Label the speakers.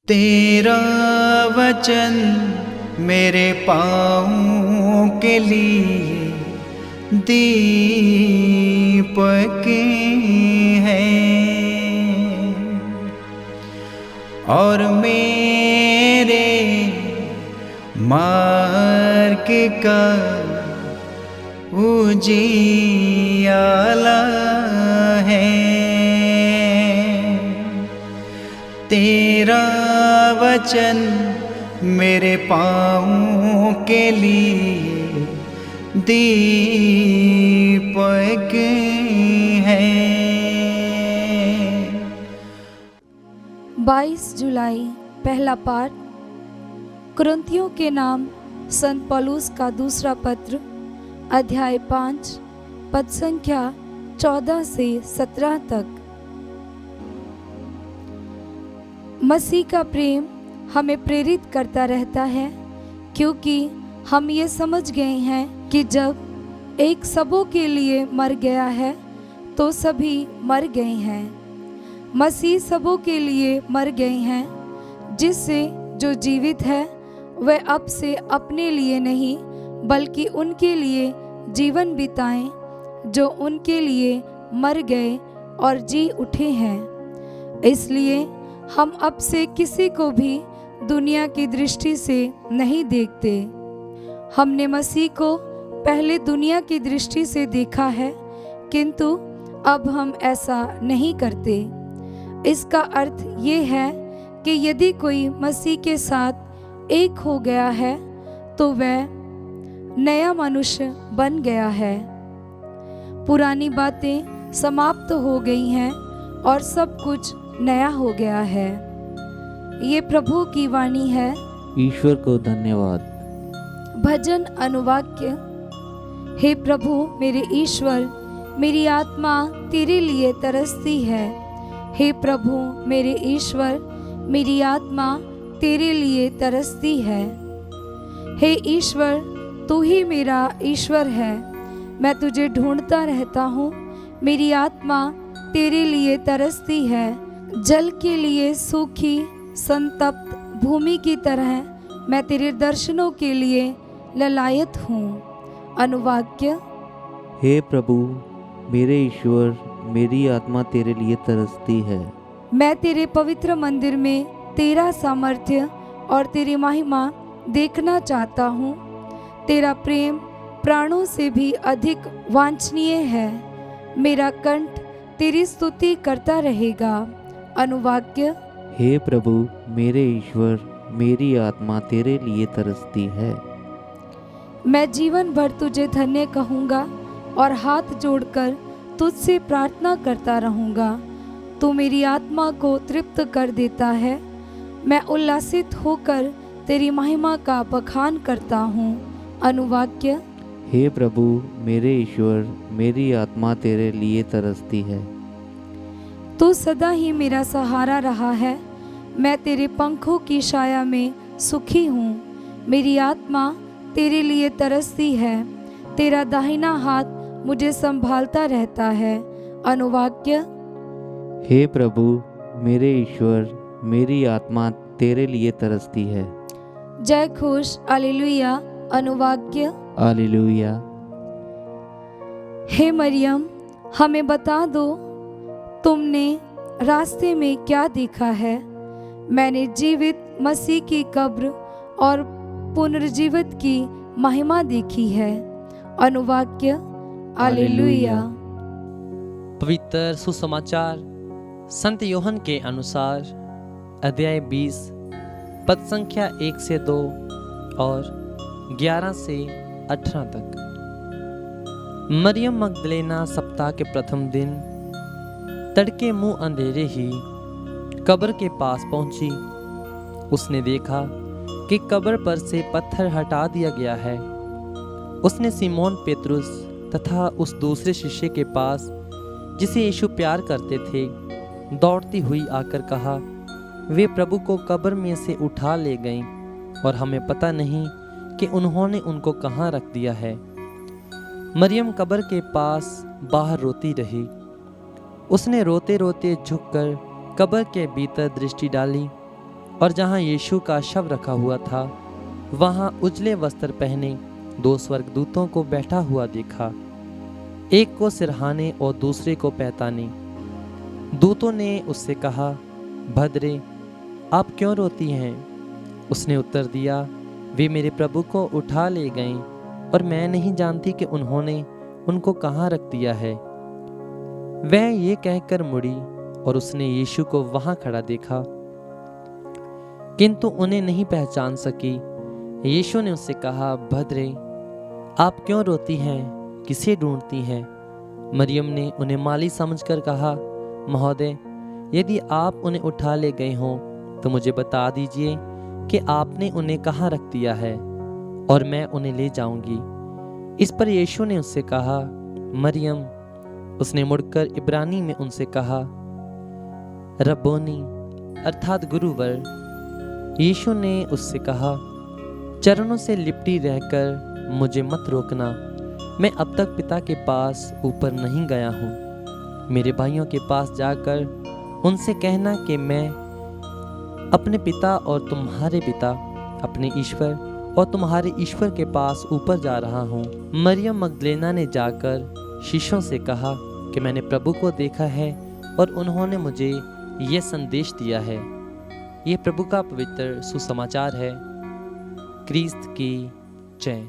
Speaker 1: तेरा वचन मेरे पाँवों के लिए दीपक है और मेरे मार्ग का उजियाला है। तेरा वचन मेरे पाँवों के लिए दीपक है।
Speaker 2: 22 जुलाई पहला पाठ कुरिन्थियों के नाम संत पौलुस का दूसरा पत्र अध्याय 5 पद संख्या 14 से 17 तक। मसीह का प्रेम हमें प्रेरित करता रहता है, क्योंकि हम ये समझ गए हैं कि जब एक सबों के लिए मर गया है तो सभी मर गए हैं। मसीह सबों के लिए मर गए हैं, जिससे जो जीवित है वह अब से अपने लिए नहीं बल्कि उनके लिए जीवन बिताएं जो उनके लिए मर गए और जी उठे हैं। इसलिए हम अब से किसी को भी दुनिया की दृष्टि से नहीं देखते। हमने मसीह को पहले दुनिया की दृष्टि से देखा है, किंतु अब हम ऐसा नहीं करते। इसका अर्थ ये है कि यदि कोई मसीह के साथ एक हो गया है तो वह नया मनुष्य बन गया है। पुरानी बातें समाप्त हो गई हैं और सब कुछ नया हो गया है। ये प्रभु की वाणी है।
Speaker 3: ईश्वर को धन्यवाद।
Speaker 2: भजन अनुवाक्य। हे प्रभु मेरे ईश्वर, मेरी आत्मा तेरे लिए तरसती है। हे प्रभु मेरे ईश्वर, मेरी आत्मा तेरे लिए तरसती है। हे ईश्वर, तू ही मेरा ईश्वर है। मैं तुझे ढूंढता रहता हूँ। मेरी आत्मा तेरे लिए तरसती है। जल के लिए सूखी संतप्त भूमि की तरह मैं तेरे दर्शनों के लिए ललायत हूँ। अनुवाक्य।
Speaker 3: हे प्रभु मेरे ईश्वर, मेरी आत्मा तेरे लिए तरसती है।
Speaker 2: मैं तेरे पवित्र मंदिर में तेरा सामर्थ्य और तेरी महिमा देखना चाहता हूँ। तेरा प्रेम प्राणों से भी अधिक वांछनीय है। मेरा कंठ तेरी स्तुति करता रहेगा। अनुवाक्य।
Speaker 3: हे प्रभु मेरे ईश्वर, मेरी आत्मा तेरे लिए तरसती है।
Speaker 2: मैं जीवन भर तुझे धन्य कहूँगा और हाथ जोड़कर तुझसे प्रार्थना करता रहूँगा। तू मेरी आत्मा को तृप्त कर देता है। मैं उल्लासित होकर तेरी महिमा का बखान करता हूँ। अनुवाक्य।
Speaker 3: हे प्रभु मेरे ईश्वर, मेरी आत्मा तेरे लिए तरसती है।
Speaker 2: तू सदा ही मेरा सहारा रहा है। मैं तेरे पंखों की छाया में सुखी हूँ। मेरी आत्मा तेरे लिए तरसती है। तेरा दाहिना हाथ मुझे संभालता रहता है। अनुवाक्य।
Speaker 3: हे प्रभु मेरे ईश्वर, मेरी आत्मा तेरे लिए तरसती है।
Speaker 2: जय घोष हालेलुया। अनुवाक्य।
Speaker 3: हालेलुया।
Speaker 2: हे मरियम, हमें बता दो, तुमने रास्ते में क्या देखा है? मैंने जीवित मसीह की कब्र और पुनर्जीवित की महिमा देखी है। अनुवाक्य। हालेलुया।
Speaker 4: पवित्र सुसमाचार संत यूहन्ना के अनुसार अध्याय 20 पद संख्या 1 से 2 और 11 से 18 तक। मरियम मगदलेना सप्ताह के प्रथम दिन तड़के मुंह अंधेरे ही कब्र के पास पहुंची। उसने देखा कि कब्र पर से पत्थर हटा दिया गया है। उसने सिमोन पेतरुस तथा उस दूसरे शिष्य के पास जिसे यीशु प्यार करते थे दौड़ती हुई आकर कहा, वे प्रभु को कब्र में से उठा ले गईं और हमें पता नहीं कि उन्होंने उनको कहाँ रख दिया है। मरियम कब्र के पास बाहर रोती रही। उसने रोते रोते झुककर कब्र के भीतर दृष्टि डाली और जहाँ यीशु का शव रखा हुआ था वहाँ उजले वस्त्र पहने 2 स्वर्गदूतों को बैठा हुआ देखा, एक को सिरहाने और दूसरे को पैताने। दूतों ने उससे कहा, भद्रे, आप क्यों रोती हैं? उसने उत्तर दिया, वे मेरे प्रभु को उठा ले गए और मैं नहीं जानती कि उन्होंने उनको कहाँ रख दिया है। वह ये कहकर मुड़ी और उसने यीशु को वहां खड़ा देखा, किंतु उन्हें नहीं पहचान सकी। यीशु ने उससे कहा, भद्रे, आप क्यों रोती हैं? किसे ढूंढती हैं? मरियम ने उन्हें माली समझकर कहा, महोदय, यदि आप उन्हें उठा ले गए हों तो मुझे बता दीजिए कि आपने उन्हें कहाँ रख दिया है और मैं उन्हें ले जाऊंगी। इस पर यीशु ने उससे कहा, मरियम। उसने मुड़कर इब्रानी में उनसे कहा, रब्बोनी, अर्थात गुरुवर। यीशु ने उससे कहा, चरणों से लिपटी रहकर मुझे मत रोकना, मैं अब तक पिता के पास ऊपर नहीं गया हूँ। मेरे भाइयों के पास जाकर उनसे कहना कि मैं अपने पिता और तुम्हारे पिता, अपने ईश्वर और तुम्हारे ईश्वर के पास ऊपर जा रहा हूँ। मरियम मगदलेना ने जाकर शिष्यों से कहा कि मैंने प्रभु को देखा है और उन्होंने मुझे यह संदेश दिया है। ये प्रभु का पवित्र सुसमाचार है। क्रिस्त की जय।